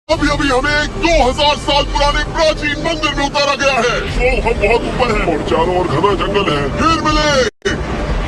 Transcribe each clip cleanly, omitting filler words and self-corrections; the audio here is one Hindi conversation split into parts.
अभी अभी हमें 2000 साल पुराने प्राचीन मंदिर में उतारा गया है। हम बहुत ऊपर हैं और चारों ओर घना जंगल है। फिर मिले,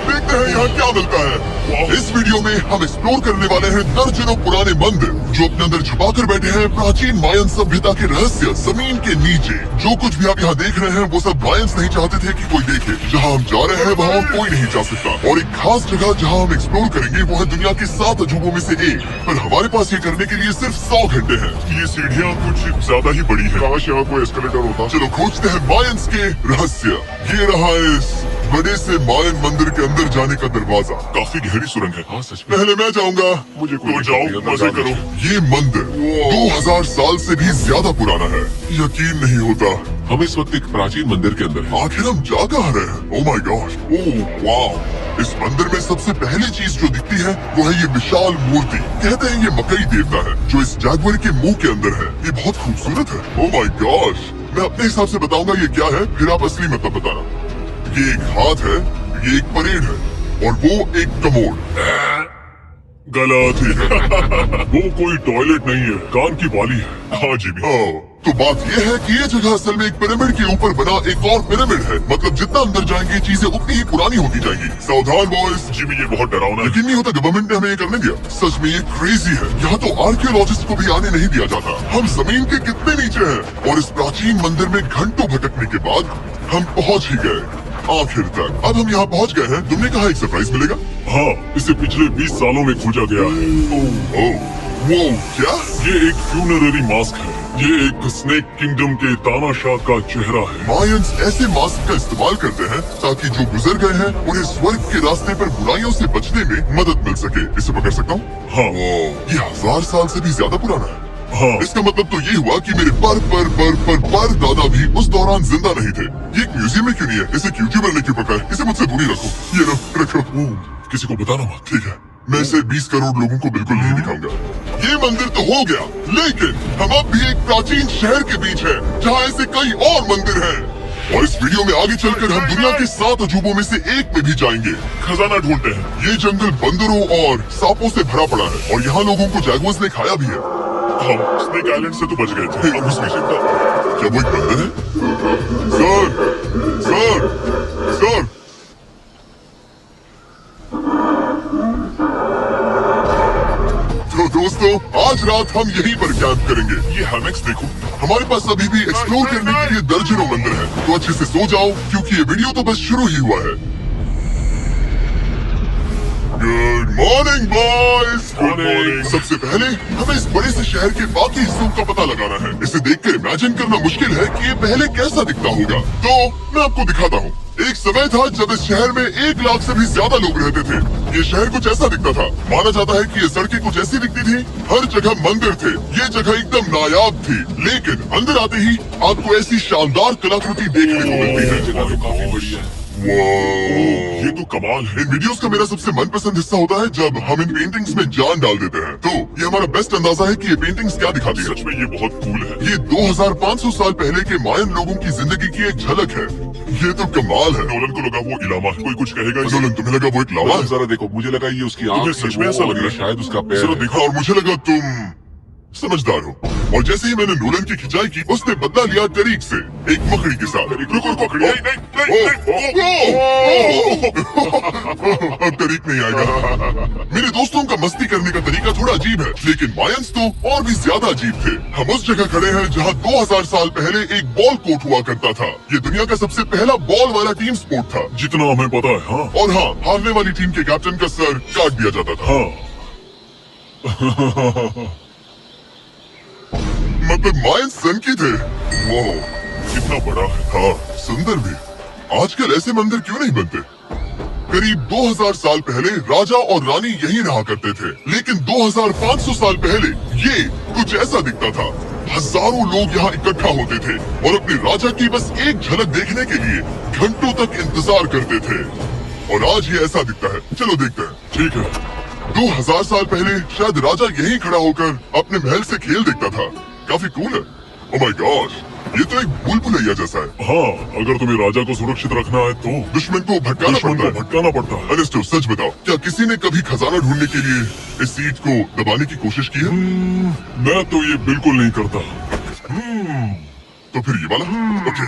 देखते हैं यहाँ क्या मिलता है। इस वीडियो में हम एक्सप्लोर करने वाले हैं दर्जनों पुराने मंदिर जो अपने अंदर छुपा कर बैठे हैं प्राचीन मायन सभ्यता के रहस्य जमीन के नीचे। जो कुछ भी आप यहाँ देख रहे हैं वो सब मायंस नहीं चाहते थे कि कोई देखे। जहाँ हम जा रहे हैं वहाँ कोई नहीं जा सकता और एक खास जगह जहाँ हम एक्सप्लोर करेंगे वो है दुनिया के 7 अजूबों में से एक। पर हमारे पास ये करने के लिए सिर्फ 100 घंटे हैं। ये सीढ़ियाँ कुछ ज्यादा ही बड़ी है। काश यहाँ कोई एस्केलेटर होता। चलो खोजते हैं मायंस के रहस्य। ये रहा इस बड़े से मायन मंदिर के अंदर जाने का दरवाजा। काफी गहरी सुरंग है। हाँ सच में। पहले मैं जाऊंगा। मुझे तो जाओ, मजे करो। ये मंदिर 2000 साल से भी ज्यादा पुराना है। यकीन नहीं होता हम इस वक्त एक प्राचीन मंदिर के अंदर हैं। आखिर हम जा कहाँ रहे हैं? ओह माय गॉड, ओह वाव। इस मंदिर में सबसे पहली चीज जो दिखती है वो है ये विशाल मूर्ति। कहते हैं ये मकई देवता है जो इस जागवर के मुंह के अंदर है। ये बहुत खूबसूरत है। ओह माय गॉड, मैं अपने हिसाब से बताऊंगा ये क्या है, फिर आप असली मतलब बताना। ये एक हाथ है, ये एक परेड है और वो एक कमोड। गलत ही वो कोई टॉयलेट नहीं है, कान की बाली है। हाँ जी भी। तो बात ये है कि ये जगह असल में एक पिरामिड के ऊपर बना एक और पिरामिड है। मतलब जितना अंदर जाएंगे चीजें उतनी ही पुरानी होती जाएंगी। सावधान बॉयज। जिमी ये बहुत डरावना है। यकीन नहीं होता गवर्नमेंट ने हमें ये करने दिया। सच में ये क्रेजी है। यहाँ तो आर्कियोलॉजिस्ट को भी आने नहीं दिया जाता। हम जमीन के कितने नीचे हैं और इस प्राचीन मंदिर में घंटों भटकने के बाद हम पहुँच ही गए आखिर तक। अब हम यहाँ पहुँच गए हैं। तुमने कहा एक सरप्राइज मिलेगा? हाँ, इसे पिछले 20 सालों में खोजा गया है। वो क्या? ये एक फ्यूनररी मास्क है। ये एक स्नेक किंगडम के तानाशाह का चेहरा है। मायंस ऐसे मास्क का इस्तेमाल करते हैं ताकि जो गुजर गए हैं उन्हें स्वर्ग के रास्ते पर बुराइयों से बचने में मदद मिल सके। इसे पकड़ सकता हूँ? हाँ। ये 1000 साल से भी ज्यादा पुराना है। हाँ। इसका मतलब तो ये हुआ कि मेरे पर दादा भी उस दौरान जिंदा नहीं थे। ये एक म्यूजियम में क्यों नहीं है? इसे यूट्यूबर ने क्यों पकड़ा है? इसे मुझसे दूरी रखो। ये लो, रखो। किसी को बताना मत। ठीक है, मैं इसे 20 करोड़ लोगों को बिल्कुल नहीं दिखाऊंगा। ये मंदिर तो हो गया, लेकिन हम अब भी एक प्राचीन शहर के बीच है जहाँ ऐसे कई और मंदिर हैं। और इस वीडियो में आगे चलकर हम दुनिया के 7 अजूबों में से एक में भी जाएंगे। खजाना ढूंढते हैं। ये जंगल बंदरों और सांपों से भरा पड़ा है और यहाँ लोगों को जैगुआर्स ने खाया भी है। हम स्नेक आइलैंड से तो बच गए थे। अब उसकी चिंता। क्या वो एक बंदर है? सर। तो दोस्तों, आज रात हम यहीं पर कैंप करेंगे। ये हैमेक्स देखो। हमारे पास अभी भी एक्सप्लोर करने के लिए दर्जनों मंदिर हैं। तो अच्छे से सो जाओ क्योंकि ये वीडियो तो बस शुरू ही हुआ है। Good morning boys. Good morning. सबसे पहले हमें इस बड़े से शहर के बाकी हिस्सों का पता लगाना है। इसे देखकर इमेजिन करना मुश्किल है कि ये पहले कैसा दिखता होगा। तो मैं आपको दिखाता हूँ। एक समय था जब इस शहर में 1 लाख से भी ज्यादा लोग रहते थे। ये शहर कुछ ऐसा दिखता था। माना जाता है कि ये सड़कें कुछ ऐसी दिखती थी। हर जगह मंदिर थे। ये जगह एकदम नायाब थी। लेकिन अंदर आते ही आपको ऐसी शानदार कलाकृति देखने को मिलती है। जगह तो काफी बड़ी है। ये तो कमाल है। इन वीडियोस का मेरा सबसे मनपसंद हिस्सा होता है जब हम इन पेंटिंग्स में जान डाल देते हैं। तो ये हमारा बेस्ट अंदाजा है कि ये पेंटिंग्स क्या दिखाती है। सच में ये बहुत कूल है। ये 2500 साल पहले के मायन लोगों की जिंदगी की एक झलक है। ये तो कमाल है। नोलन को लगा वो इलामा। कोई कुछ कहेगा? नोलन, तुम्हें लगा वो एक लावा? जरा देखो, मुझे लगा ये उसकी आंख। सच में ऐसा लग रहा है? शायद उसका पैर है। देखा और मुझे लगा तुम समझदार हो। और जैसे ही मैंने नोलन की खिंचाई की उसने बदला लिया टरीक से, एक मकड़ी के साथ। अब टरीक नहीं आएगा। मेरे दोस्तों का मस्ती करने का तरीका थोड़ा अजीब है, लेकिन मायंस तो और भी ज्यादा अजीब थे। हम उस जगह खड़े हैं जहाँ 2000 साल पहले एक बॉल कोर्ट हुआ करता था। ये दुनिया का सबसे पहला बॉल वाला टीम स्पोर्ट था, जितना हमें पता है। हाँ। और हाँ, हारने वाली टीम के कैप्टन का सर काट दिया जाता था। हाँ। मतलब मायंस सनकी थे। वो कितना बड़ा है। हाँ, सुंदर भी। आजकल ऐसे मंदिर क्यों नहीं बनते? करीब 2000 साल पहले राजा और रानी यहीं रहा करते थे, लेकिन 2500 साल पहले ये कुछ ऐसा दिखता था। हजारों लोग यहाँ इकट्ठा होते थे और अपने राजा की बस एक झलक देखने के लिए घंटों तक इंतजार करते थे। और आज ये ऐसा दिखता है। चलो देखते हैं। ठीक है। 2000 साल पहले शायद राजा यहीं खड़ा होकर अपने महल से खेल देखता था। काफी कूल है। Oh my God. ये तो एक भूल भुलैया जैसा है। हाँ, अगर तुम्हें राजा को सुरक्षित रखना है तो दुश्मन को भटकाना पड़ता है। पड़ता है। सच बताओ, क्या किसी ने कभी खजाना ढूंढने के लिए इस सीट को दबाने की कोशिश की है? मैं तो ये बिल्कुल नहीं करता। तो फिर ये वाला? ओके,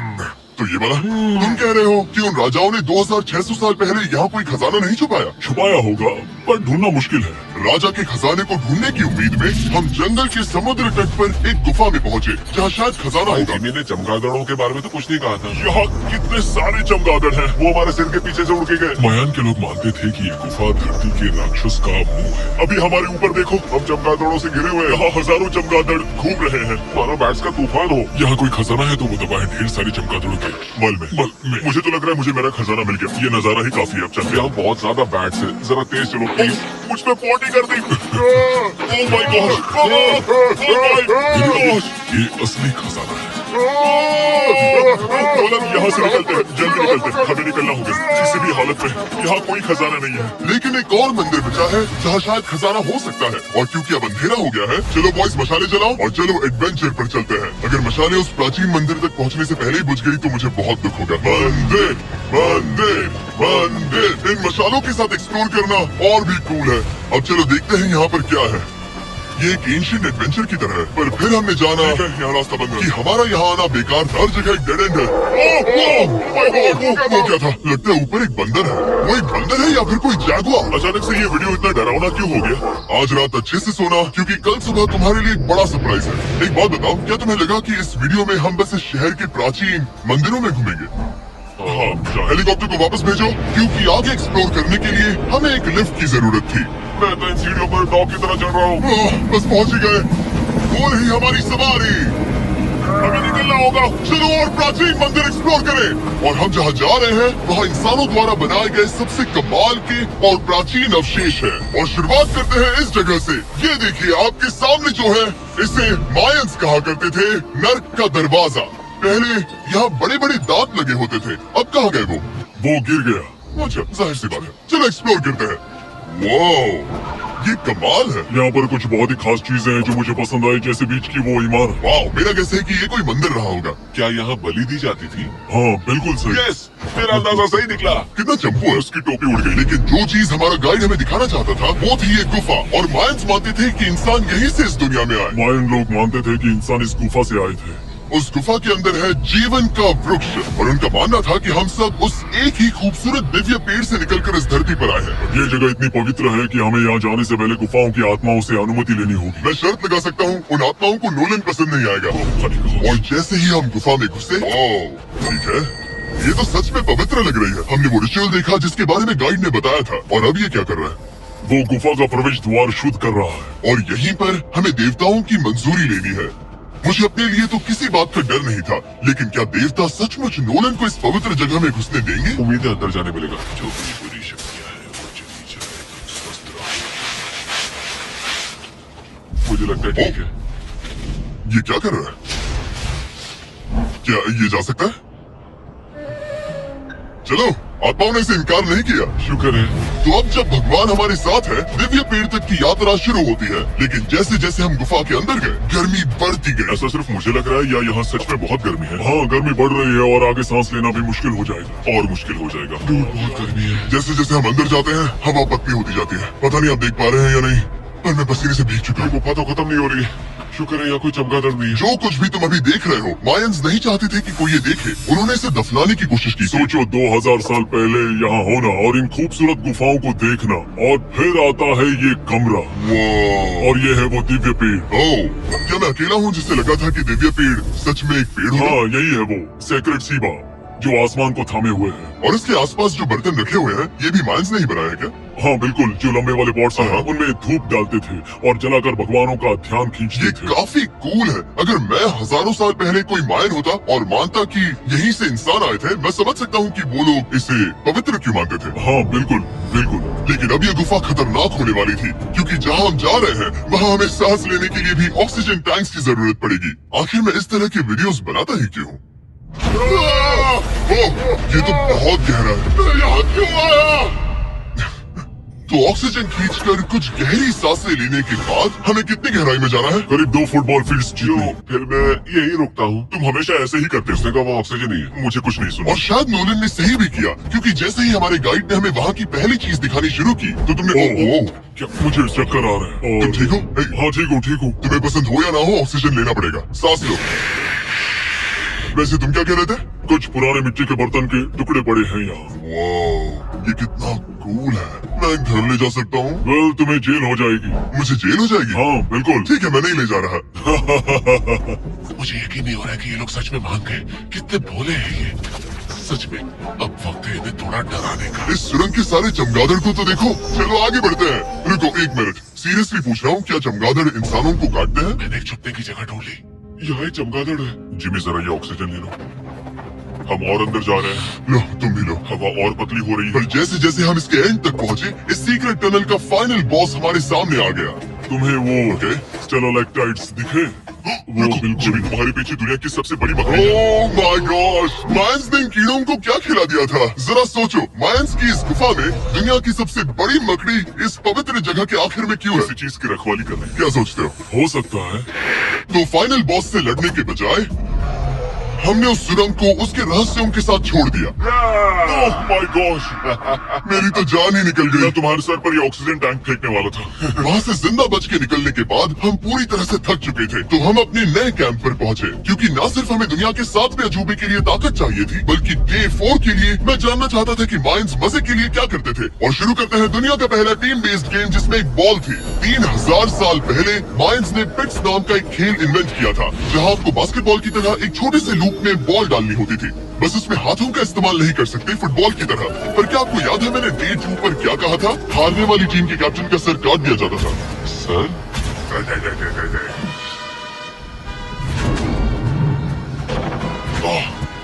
तो ये वाला? तुम कह रहे हो कि उन राजाओं ने 2600 साल पहले यहाँ कोई खजाना नहीं छुपाया? छुपाया होगा पर ढूंढना मुश्किल है। राजा के खजाने को ढूंढने की उम्मीद में हम जंगल के समुद्र तट पर एक गुफा में पहुँचे, जहाँ शायद खजाना होगा। मैंने चमगादड़ों के बारे में तो कुछ नहीं कहा था। यहाँ कितने सारे चमगादड़ हैं। वो हमारे सिर के पीछे से उड़ के गए। मयान के लोग मानते थे कि ये गुफा धरती के राक्षस का मुंह है। अभी हमारे ऊपर देखो, हम चमगादड़ों से घिरे हुए हैं। यहाँ हजारों चमगादड़ घूम रहे हैं, मानो बैट्स का तूफान हो। यहाँ कोई खजाना है तो वो दबा है ढेर सारी चमगादड़ों के मल में। मुझे तो लग रहा है मुझे मेरा खजाना मिल गया। ये नजारा ही काफी है। अब चलते। यहाँ बहुत ज्यादा बैट्स है, जरा तेज चलो प्लीज। मुझ पे पॉटी कर दी। Oh my gosh! Oh my gosh! ये असली खजाना है। यहाँ से निकलते हैं, जल्दी निकलते हैं, हमें निकलना होगा किसी भी हालत में। यहाँ कोई खजाना नहीं है। लेकिन एक और मंदिर बचा है जहाँ शायद खजाना हो सकता है। और क्योंकि अब अंधेरा हो गया है, चलो बॉयज मशाले जलाओ और चलो एडवेंचर पर चलते हैं। अगर मशाले उस प्राचीन मंदिर तक पहुँचने से पहले ही बुझ गई तो मुझे बहुत दुख होगा। मंदिर, मंदिर, मंदिर। इन मशालों के साथ एक्सप्लोर करना और भी कूल है। अब चलो देखते हैं यहाँ पर क्या है। ये एक एंशिएंट एडवेंचर की तरह है, पर फिर हमने जाना यहाँ रास्ता बंद है कि हमारा यहाँ आना बेकार था। हर जगह एक डेड एंड है। वो क्या था? लगता है ऊपर एक बंदर है। वो एक बंदर है या फिर कोई जैगुआर? अचानक से ये वीडियो इतना डरावना क्यों हो गया? आज रात अच्छे से सोना, क्योंकि कल सुबह तुम्हारे लिए एक बड़ा सरप्राइज है। एक बात बताओ, क्या तुम्हें लगा कि इस वीडियो में हम बस इस शहर के प्राचीन मंदिरों में घूमेंगे? हेलीकॉप्टर को वापस भेजो, क्योंकि आगे एक्सप्लोर करने के लिए हमें एक लिफ्ट की जरूरत थी। मैं तो इन सीढ़ियों पर डॉग की तरह चढ़ रहा हूँ। बस पहुँच ही गए। वो रही हमारी सवारी। हमें निकलना होगा। चलो और प्राचीन मंदिर एक्सप्लोर करें। और हम जहाँ जा रहे हैं वहाँ इंसानों द्वारा बनाए गए सबसे कमाल के और प्राचीन अवशेष है। और शुरुआत करते हैं इस जगह से। ये देखिए आपके सामने जो है, इसे मायंस कहा करते थे नर्क का दरवाजा। पहले यहाँ बड़े बड़े दांत लगे होते थे, अब कहाँ गए वो? वो गिर गया। अच्छा, जाहिर सी बात है। चलो एक्सप्लोर करते हैं। वाओ, ये कमाल है। यहाँ पर कुछ बहुत ही खास चीजें हैं जो मुझे पसंद आई, जैसे बीच की वो इमारत। वाओ, मेरा गैस है कि ये कोई मंदिर रहा होगा। क्या यहाँ बलि दी जाती थी? हाँ, बिल्कुल सही। यस, तेरा अंदाजा सही निकला। कितना चंपू है, उसकी टोपी उड़ गई। लेकिन जो चीज हमारा गाइड हमें दिखाना चाहता था वो थी ये गुफा। और मायंस मानते थे कि इंसान यहीं से इस दुनिया में आए। मायन लोग मानते थे कि इंसान इस गुफा से आए थे। उस गुफा के अंदर है जीवन का वृक्ष, और उनका मानना था कि हम सब उस एक ही खूबसूरत दिव्य पेड़ से निकलकर इस धरती पर आए हैं। ये जगह इतनी पवित्र है कि हमें यहाँ जाने से पहले गुफाओं की आत्माओं से अनुमति लेनी होगी। मैं शर्त लगा सकता हूँ उन आत्माओं को नोलन पसंद नहीं आएगा। और जैसे ही हम गुफा में घुसे, ठीक है, ये तो सच में पवित्र लग रही है। हमने वो रिचुअल देखा जिसके बारे में गाइड ने बताया था। और अब ये क्या कर रहा है? वो गुफा का प्रवेश द्वार शुद्ध कर रहा है। और यहीं पर हमें देवताओं की मंजूरी लेनी है। मुझे अपने लिए तो किसी बात का डर नहीं था, लेकिन क्या देवता सचमुच नोलन को इस पवित्र जगह में घुसने देंगे? उम्मीद है अंदर जाने मिलेगा। जो भी बुरी शक्तियां हैं वो चली जाए, स्वस्थ रहो। मुझे लगता है ठीक है। ये क्या कर रहा है? क्या ये जा सकता है? चलो, आत्माओं ने इसे इनकार नहीं किया। शुक्र है। तो अब जब भगवान हमारे साथ है, दिव्य पेड़ तक की यात्रा शुरू होती है। लेकिन जैसे जैसे हम गुफा के अंदर गए, गर्मी बढ़ती गई। ऐसा सिर्फ मुझे लग रहा है या यहाँ सच में बहुत गर्मी है? हाँ, गर्मी बढ़ रही है और आगे सांस लेना भी मुश्किल हो जाएगा। और मुश्किल हो जाएगा। दूर बहुत गर्मी है। जैसे जैसे हम अंदर जाते हैं, हवा पतली होती जाती है। पता नहीं आप देख पा रहे हैं या नहीं, पर मैं पसीने से भीग चुका हूँ। गुफा तो खत्म नहीं हो रही है। शुक्र है यहाँ कोई चमगादड़ नहीं है। जो कुछ भी तुम अभी देख रहे हो, मायंस नहीं चाहते थे कि कोई ये देखे। उन्होंने इसे दफनाने की कोशिश की। सोचो 2000 साल पहले यहाँ होना और इन खूबसूरत गुफाओं को देखना, और फिर आता है ये कमरा। और ये है वो दिव्य पेड़। ओह, क्या मैं अकेला हूँ जिससे लगा था कि दिव्य पेड़ सच में एक पेड़ होगा? हाँ, यही है वो सेक्रेट सीबा जो आसमान को थामे हुए है। और इसके आसपास जो बर्तन रखे हुए हैं, ये भी मायंस ने ही बनाया क्या? हाँ बिल्कुल, जो लंबे वाले पॉट्स हैं, उनमें धूप डालते थे और जलाकर भगवानों का ध्यान खींचते थे। काफी कूल है। अगर मैं हजारों साल पहले कोई मायन होता और मानता कि यहीं से इंसान आए थे, मैं समझ सकता हूँ कि वो लोग इसे पवित्र क्यों मानते थे। हाँ बिल्कुल बिल्कुल। लेकिन अब ये गुफा खतरनाक होने वाली थी, क्योंकि जहाँ हम जा रहे हैं वहाँ हमें सांस लेने के लिए भी ऑक्सीजन टैंक्स की जरूरत पड़ेगी। आखिर मैं इस तरह की वीडियोस बनाता ही क्यों हूँ? ये तो बहुत गहरा है। मैं यहाँ क्यों आया? तो ऑक्सीजन खींचकर कुछ गहरी सांसें लेने के बाद हमें कितनी गहराई में जाना है? करीब 2 फुटबॉल फील्ड जितनी। फिर मैं यही रुकता हूँ। तुम हमेशा ऐसे ही करते हो। उसने कहा वहाँ ऑक्सीजन नहीं है। मुझे कुछ नहीं सुना। और शायद नोलन ने सही भी किया, क्योंकि जैसे ही हमारे गाइड ने हमें वहाँ की पहली चीज दिखानी शुरू की तो तुमने क्या मुझे चक्कर आ रहा है? तुम ठीक हो? हाँ ठीक हूँ। तुम्हें पसंद हो या ना हो, ऑक्सीजन लेना पड़ेगा। सांस लो। वैसे तुम क्या कह रहे थे? कुछ पुराने मिट्टी के बर्तन के टुकड़े पड़े हैं यहाँ। वाह, ये कितना कूल है। मैं घर ले जा सकता हूँ? वेल तुम्हें जेल हो जाएगी। मुझे जेल हो जाएगी? हाँ बिल्कुल। ठीक है, मैं नहीं ले जा रहा। मुझे यकीन नहीं हो रहा है कि ये लोग सच में मान गए। कितने भोले हैं ये। सच में अब वक्त है इन्हें थोड़ा डराने का। इस सुरंग के सारे चमगादड़ को तो देखो। चलो आगे बढ़ते हैं। रुको 1 मिनट, सीरियसली पूछ रहा हूँ, क्या चमगादड़ इंसानों को काटते हैं? मैंने एक छुपने की जगह ढूंढ ली। यहाँ ही चमगादड़ है। जिमी जरा ये ऑक्सीजन ले लो। हम और अंदर जा रहे हैं। लो तुम भी लो। हवा और पतली हो रही पर है। जैसे जैसे हम इसके एंड तक पहुँचे, इस सीक्रेट टनल का फाइनल बॉस हमारे सामने आ गया। तुम्हें वो स्टेलाक्टाइट्स दिखे? वो बिल्कुल तुम्हारे पीछे दुनिया की सबसे बड़ी मकड़ी है। ओह माय गॉश, मायंस ने इन कीड़ों को क्या खिला दिया था? जरा सोचो, मायंस की इस गुफा में दुनिया की सबसे बड़ी मकड़ी इस पवित्र जगह के आखिर में क्यों है? किसी चीज की रखवाली कर रहे क्या सोचते हो? हो सकता है। तो फाइनल बॉस से लड़ने के बजाय हमने उस सुरंग को उसके रहस्यों के साथ छोड़ दिया। ओह माय गॉश, मेरी तो जान ही निकल मैं गई। तुम्हारे सर पर ये ऑक्सीजन टैंक फेंकने वाला था। वहाँ से जिंदा बच के निकलने के बाद हम पूरी तरह से थक चुके थे, तो हम अपने नए कैंप पर पहुँचे। क्योंकि न सिर्फ हमें दुनिया के 7वें अजूबे के लिए ताकत चाहिए थी, बल्कि डे 4 के लिए मैं जानना चाहता था कि मायंस मजे के लिए क्या करते थे। और शुरू करते हैं दुनिया का पहला टीम बेस्ड गेम, जिसमें एक बॉल थी। 3000 साल पहले मायंस ने पिट्स नाम का एक खेल इन्वेंट किया था, जहाँ आपको बास्केटबॉल की तरह एक छोटे से लूप में बॉल डालनी होती थी। बस उसमें हाथों का इस्तेमाल नहीं कर सकते, फुटबॉल की तरह। पर क्या आपको याद है मैंने डे 2 पर क्या कहा था? हारने वाली टीम के कैप्टन का सर काट दिया जाता था। सर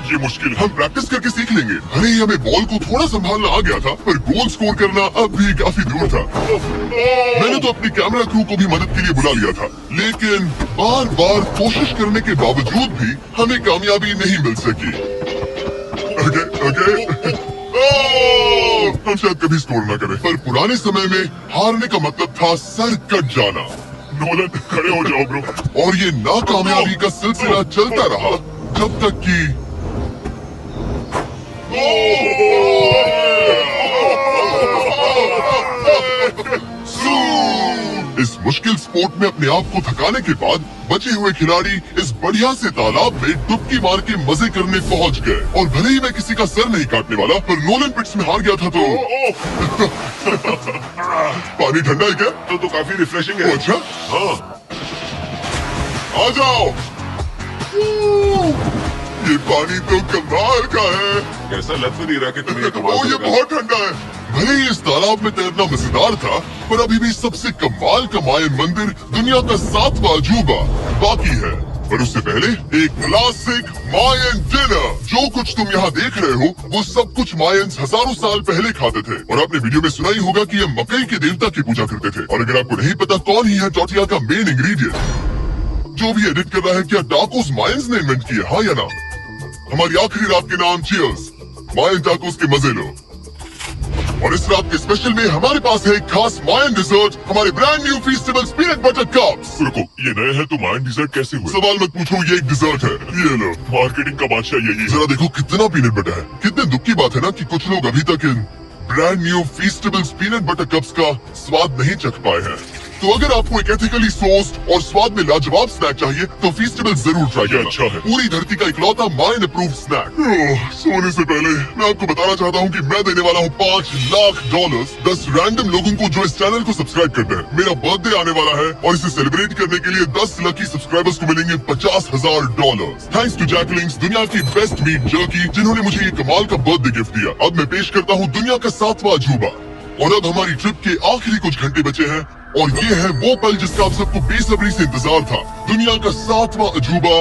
ये मुश्किल है। हम प्रैक्टिस करके सीख लेंगे। अरे हमें बॉल को थोड़ा संभालना आ गया था, पर गोल स्कोर करना अब भी काफी दूर था। मैंने तो अपनी कैमरा क्रू को भी मदद के लिए बुला लिया था, लेकिन बार बार कोशिश करने के बावजूद भी हमें कामयाबी नहीं मिल सकी। ओके हम शायद कभी स्कोर ना करें, पर पुराने समय में हारने का मतलब था सर कट जाना। नोलन खड़े हो जाओ ब्रो। और ये नाकामयाबी का सिलसिला चलता रहा जब तक कि इस मुश्किल स्पोर्ट में अपने आप को थकाने के बाद बचे हुए खिलाड़ी इस बढ़िया से तालाब में डुबकी मार के मजे करने पहुंच गए। और भले ही मैं किसी का सर नहीं काटने वाला, पर नोलन पिट्स में हार गया था तो पानी ठंडा है क्या? तो काफी रिफ्रेशिंग है। अच्छा हाँ आ जाओ। ये पानी तो कमाल का है। कैसा लग नहीं रहा कि तुम ये कमाल ओ ये करोगे। बहुत ठंडा है। भले ही इस तालाब में तैरना मजेदार था, पर अभी भी सबसे कमाल का मायन मंदिर, दुनिया का 7वां अजूबा बाकी है। पर उससे पहले एक क्लासिक मायन डिनर। जो कुछ तुम यहाँ देख रहे हो, वो सब कुछ मायंस हजारों साल पहले खाते थे। और आपने वीडियो में सुना ही होगा कि ये मकई के देवता की पूजा करते थे। और अगर आपको नहीं पता कौन ही है टॉर्टिया का मेन इंग्रेडिएंट, जो भी एडिट कर रहा है, क्या टाकोस मायंस ने इन्वेंट किया? हाँ या ना? हमारी आखिरी रात के नाम चीयर्स, मायन टाकोस के मजे लो। और इस रात के स्पेशल में हमारे पास है एक खास मायन डिजर्ट, हमारे brand new Feastables peanut butter cups. रुको, ये नए हैं तो मायन डिजर्ट कैसे हुए? सवाल मत पूछो, ये एक डिजर्ट है। ये लो। मार्केटिंग का बादशाह यही है। जरा देखो कितना पीनट बटर है। कितने दुख की बात है ना कि कुछ लोग अभी तक इन brand new Feastables peanut butter cups का स्वाद नहीं चख पाए हैं। तो अगर आपको एक एथिकली सोर्स्ड और स्वाद में लाजवाब स्नैक चाहिए, तो फीस्टेबल जरूर ट्राई करना। अच्छा है। पूरी धरती का इकलौता मायन अप्रूव्ड स्नैक। सोने से पहले मैं आपको बताना चाहता हूँ कि मैं देने वाला हूँ $5 लाख 10 रैंडम लोगों को जो इस चैनल को सब्सक्राइब करते हैं। मेरा बर्थडे आने वाला है और इसे सेलिब्रेट करने के लिए 10 लकी सब्सक्राइबर्स को मिलेंगे $50,000। थैंक्स टू जैकलिंग्स, दुनिया की बेस्ट मीट जर्की, जिन्होंने मुझे ये कमाल का बर्थडे गिफ्ट दिया। अब मैं पेश करता हूँ दुनिया का 7वां अजूबा। और अब हमारी ट्रिप के आखिरी कुछ घंटे बचे हैं, और ये है वो पल जिसका आप सबको बेसब्री से इंतजार था। दुनिया का 7वां अजूबा,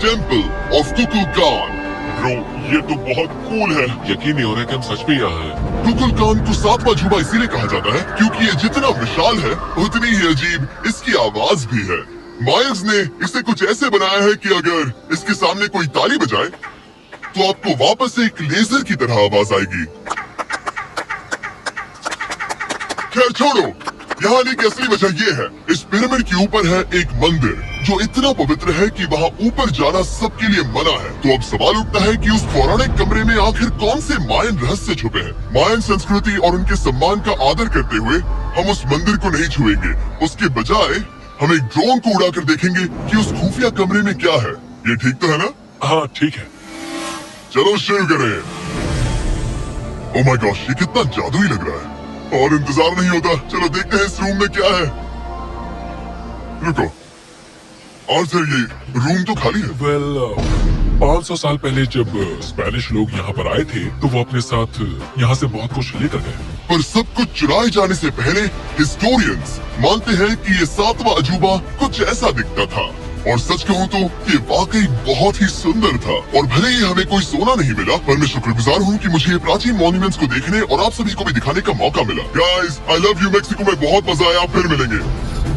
टेम्पल ऑफ कुकुलकान। ब्रो ये तो बहुत कूल है। यकीन नहीं हो रहा कि हम सच में यहाँ हैं। कुकुलकान को 7वां अजूबा इसीलिए कहा जाता है क्योंकि ये जितना विशाल है, उतनी ही अजीब इसकी आवाज भी है। मायंस ने इसे कुछ ऐसे बनाया है कि अगर इसके सामने कोई ताली बजाए तो आपको वापस एक लेजर की तरह आवाज आएगी। खैर छोड़ो, यहाँ आने की असली वजह ये है, इस पिरामिड के ऊपर है एक मंदिर जो इतना पवित्र है कि वहाँ ऊपर जाना सबके लिए मना है। तो अब सवाल उठता है कि उस पौराणिक कमरे में आखिर कौन से मायन रहस्य छुपे हैं। मायन संस्कृति और उनके सम्मान का आदर करते हुए हम उस मंदिर को नहीं छुएंगे, उसके बजाय हम एक ड्रोन को उड़ाकर देखेंगे कि उस खुफिया कमरे में क्या है। ये ठीक तो है ना? हाँ ठीक है। चलो शुरू करें। ओह माय गॉश, ये कितना जादुई लग रहा है और इंतजार नहीं होता। चलो देखते हैं इस रूम में क्या है। रुको, और सर ये रूम तो खाली है। वेल 500 साल पहले जब स्पेनिश लोग यहाँ पर आए थे तो वो अपने साथ यहाँ से बहुत कुछ लेकर गए। पर सब कुछ चुराए जाने से पहले हिस्टोरियंस मानते हैं कि ये 7वां अजूबा कुछ ऐसा दिखता था। और सच कहूँ तो ये वाकई बहुत ही सुंदर था। और भले ही हमें कोई सोना नहीं मिला, पर मैं शुक्रगुजार हूँ कि मुझे ये प्राचीन मॉन्यूमेंट्स को देखने और आप सभी को भी दिखाने का मौका मिला। Guys, I love you. Mexico में बहुत मजा आया, फिर मिलेंगे।